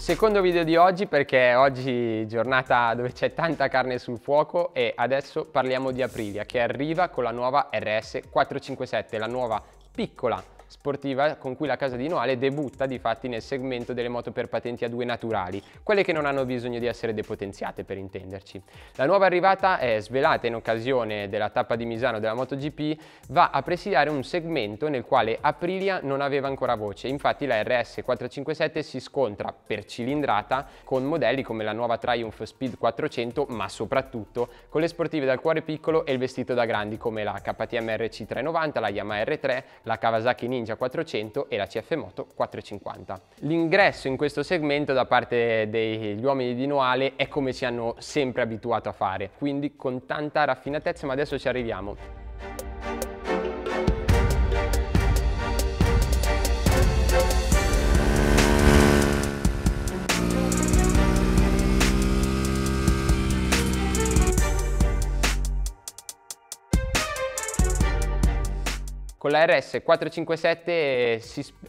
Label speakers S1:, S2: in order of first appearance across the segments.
S1: Secondo video di oggi, perché oggi è giornata dove c'è tanta carne sul fuoco e adesso parliamo di Aprilia che arriva con la nuova RS 457, la nuova piccola sportiva con cui la casa di Noale debutta di fatti nel segmento delle moto per patenti A2 naturali, quelle che non hanno bisogno di essere depotenziate, per intenderci. La nuova arrivata è svelata in occasione della tappa di Misano della MotoGP, va a presidiare un segmento nel quale Aprilia non aveva ancora voce. Infatti la RS 457 si scontra per cilindrata con modelli come la nuova Triumph Speed 400, ma soprattutto con le sportive dal cuore piccolo e il vestito da grandi come la KTM RC 390, la Yamaha R3, la Kawasaki Ninja 400 e la CF Moto 450. L'ingresso in questo segmento da parte degli uomini di Noale è come ci hanno sempre abituato a fare, quindi con tanta raffinatezza, ma adesso ci arriviamo. Con la RS 457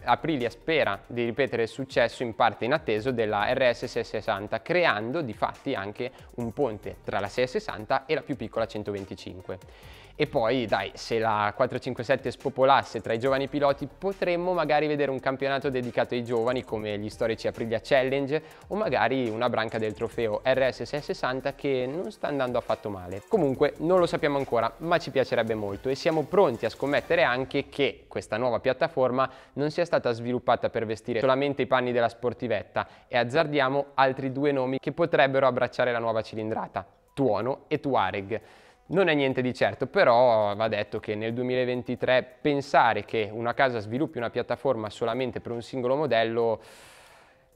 S1: Aprilia spera di ripetere il successo in parte inatteso della RS 660, creando di fatti anche un ponte tra la 660 e la più piccola 125. E poi dai, se la 457 spopolasse tra i giovani piloti potremmo magari vedere un campionato dedicato ai giovani come gli storici Aprilia Challenge o magari una branca del trofeo RS 660 che non sta andando affatto male. Comunque non lo sappiamo ancora, ma ci piacerebbe molto e siamo pronti a scommettere anche che questa nuova piattaforma non sia stata sviluppata per vestire solamente i panni della sportivetta e azzardiamo altri due nomi che potrebbero abbracciare la nuova cilindrata, Tuono e Tuareg. Non è niente di certo, però va detto che nel 2023 pensare che una casa sviluppi una piattaforma solamente per un singolo modello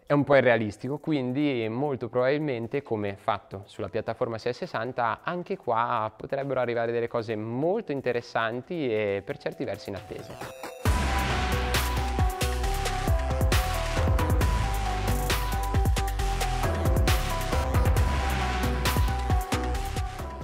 S1: è un po' irrealistico, quindi molto probabilmente, come fatto sulla piattaforma 660, anche qua potrebbero arrivare delle cose molto interessanti e per certi versi inattese.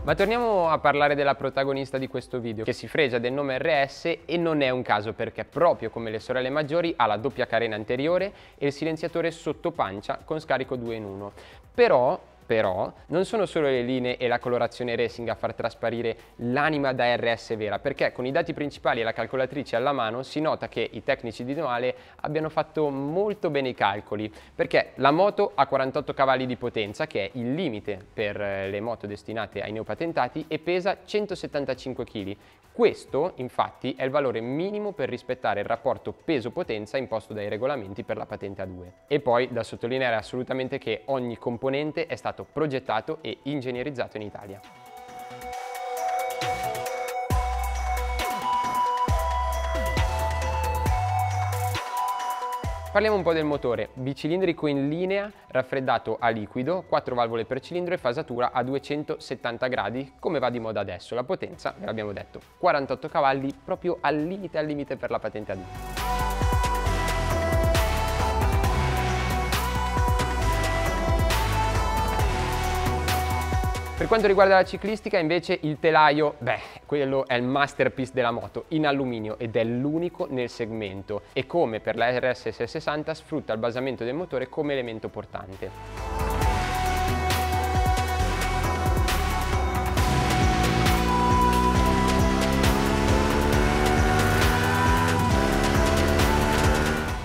S1: Ma torniamo a parlare della protagonista di questo video, che si fregia del nome RS e non è un caso perché proprio come le sorelle maggiori ha la doppia carena anteriore e il silenziatore sotto pancia con scarico 2 in 1. Però non sono solo le linee e la colorazione racing a far trasparire l'anima da RS vera, perché con i dati principali e la calcolatrice alla mano si nota che i tecnici di Noale abbiano fatto molto bene i calcoli, perché la moto ha 48 cavalli di potenza, che è il limite per le moto destinate ai neopatentati, e pesa 175 kg. Questo, infatti, è il valore minimo per rispettare il rapporto peso-potenza imposto dai regolamenti per la patente A2. E poi da sottolineare assolutamente che ogni componente è stato progettato e ingegnerizzato in Italia. Parliamo un po' del motore, bicilindrico in linea, raffreddato a liquido, 4 valvole per cilindro e fasatura a 270 gradi, come va di moda adesso. La potenza, ve l'abbiamo detto, 48 cavalli, proprio al limite per la patente A2. Per quanto riguarda la ciclistica invece il telaio, quello è il masterpiece della moto, in alluminio ed è l'unico nel segmento e come per la RS 660 sfrutta il basamento del motore come elemento portante.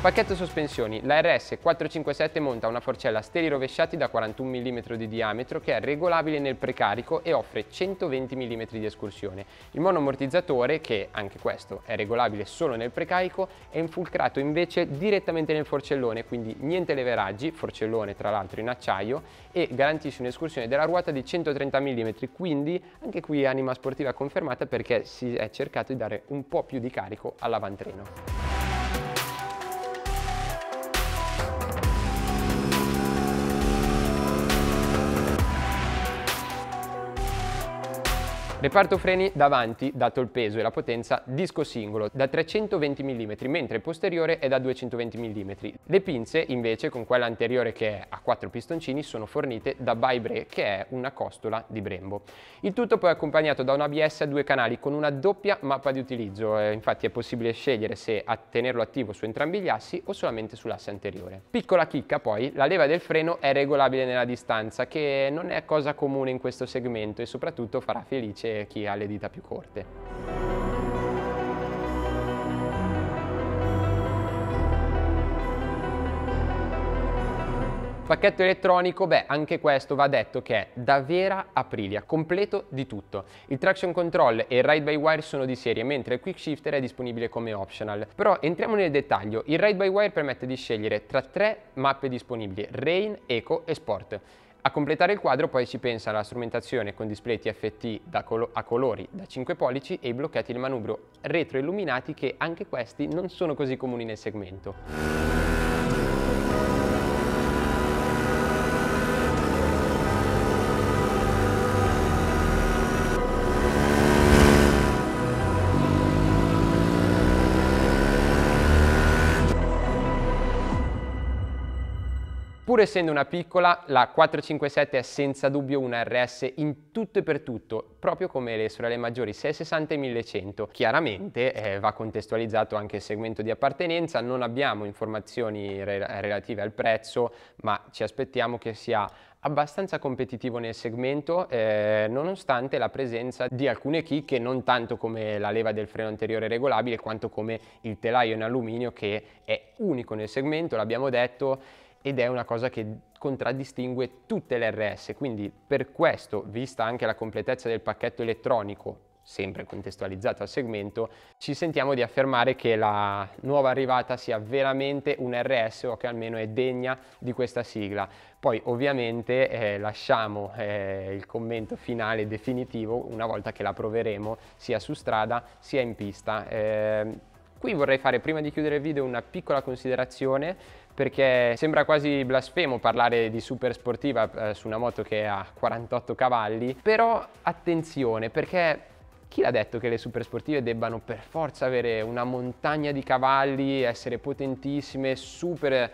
S1: Pacchetto sospensioni, la RS 457 monta una forcella steli rovesciati da 41 mm di diametro che è regolabile nel precarico e offre 120 mm di escursione. Il monoammortizzatore, che anche questo è regolabile solo nel precarico, è infulcrato invece direttamente nel forcellone, quindi niente leveraggi, forcellone tra l'altro in acciaio, e garantisce un'escursione della ruota di 130 mm, quindi anche qui anima sportiva confermata perché si è cercato di dare un po' più di carico all'avantreno. Reparto freni davanti, dato il peso e la potenza, disco singolo da 320 mm, mentre il posteriore è da 220 mm. Le pinze invece, con quella anteriore che è a 4 pistoncini, sono fornite da By-Bre, che è una costola di Brembo. Il tutto poi è accompagnato da un ABS a 2 canali con una doppia mappa di utilizzo, infatti è possibile scegliere se tenerlo attivo su entrambi gli assi o solamente sull'asse anteriore. Piccola chicca poi, la leva del freno è regolabile nella distanza, che non è cosa comune in questo segmento e soprattutto farà felice chi ha le dita più corte. Pacchetto elettronico, beh, anche questo va detto che è da vera Aprilia, completo di tutto. Il traction control e il ride by wire sono di serie, mentre il quick shifter è disponibile come optional. Però entriamo nel dettaglio, il ride by wire permette di scegliere tra 3 mappe disponibili, Rain, Eco e Sport. A completare il quadro poi si pensa alla strumentazione con display TFT a colori da 5 pollici e i blocchetti del manubrio retroilluminati, che anche questi non sono così comuni nel segmento. Pur essendo una piccola, la 457 è senza dubbio una RS in tutto e per tutto, proprio come le sorelle maggiori 660 e 1100. Chiaramente va contestualizzato anche il segmento di appartenenza, non abbiamo informazioni relative al prezzo, ma ci aspettiamo che sia abbastanza competitivo nel segmento, nonostante la presenza di alcune chicche, non tanto come la leva del freno anteriore regolabile, quanto come il telaio in alluminio, che è unico nel segmento, l'abbiamo detto, ed è una cosa che contraddistingue tutte le RS. Quindi per questo, vista anche la completezza del pacchetto elettronico, sempre contestualizzato al segmento, ci sentiamo di affermare che la nuova arrivata sia veramente un RS, o che almeno è degna di questa sigla. Poi ovviamente lasciamo il commento finale definitivo una volta che la proveremo sia su strada sia in pista. Qui vorrei fare, prima di chiudere il video, una piccola considerazione, perché sembra quasi blasfemo parlare di super sportiva su una moto che ha 48 cavalli, però attenzione, perché chi l'ha detto che le super sportive debbano per forza avere una montagna di cavalli, essere potentissime, super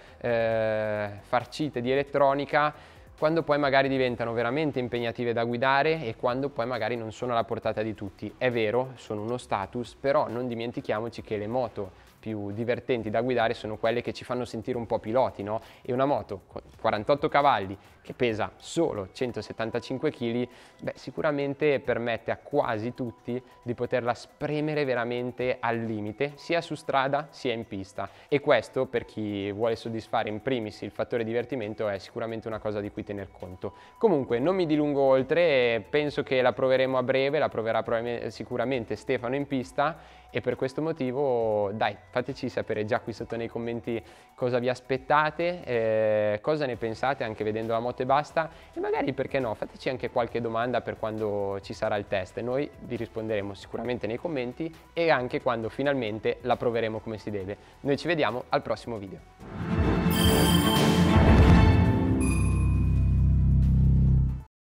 S1: farcite di elettronica, quando poi magari diventano veramente impegnative da guidare e quando poi magari non sono alla portata di tutti. È vero, sono uno status, però non dimentichiamoci che le moto più divertenti da guidare sono quelle che ci fanno sentire un po' piloti, no? E una moto con 48 cavalli che pesa solo 175 kg, beh, sicuramente permette a quasi tutti di poterla spremere veramente al limite, sia su strada sia in pista. E questo, per chi vuole soddisfare in primis il fattore divertimento, è sicuramente una cosa di cui tener conto. Comunque non mi dilungo oltre, penso che la proveremo a breve, la proverà sicuramente Stefano in pista, e per questo motivo dai, fateci sapere già qui sotto nei commenti cosa vi aspettate, cosa ne pensate anche vedendo la moto e basta, e magari, perché no, fateci anche qualche domanda per quando ci sarà il test e noi vi risponderemo sicuramente nei commenti e anche quando finalmente la proveremo come si deve. Noi ci vediamo al prossimo video.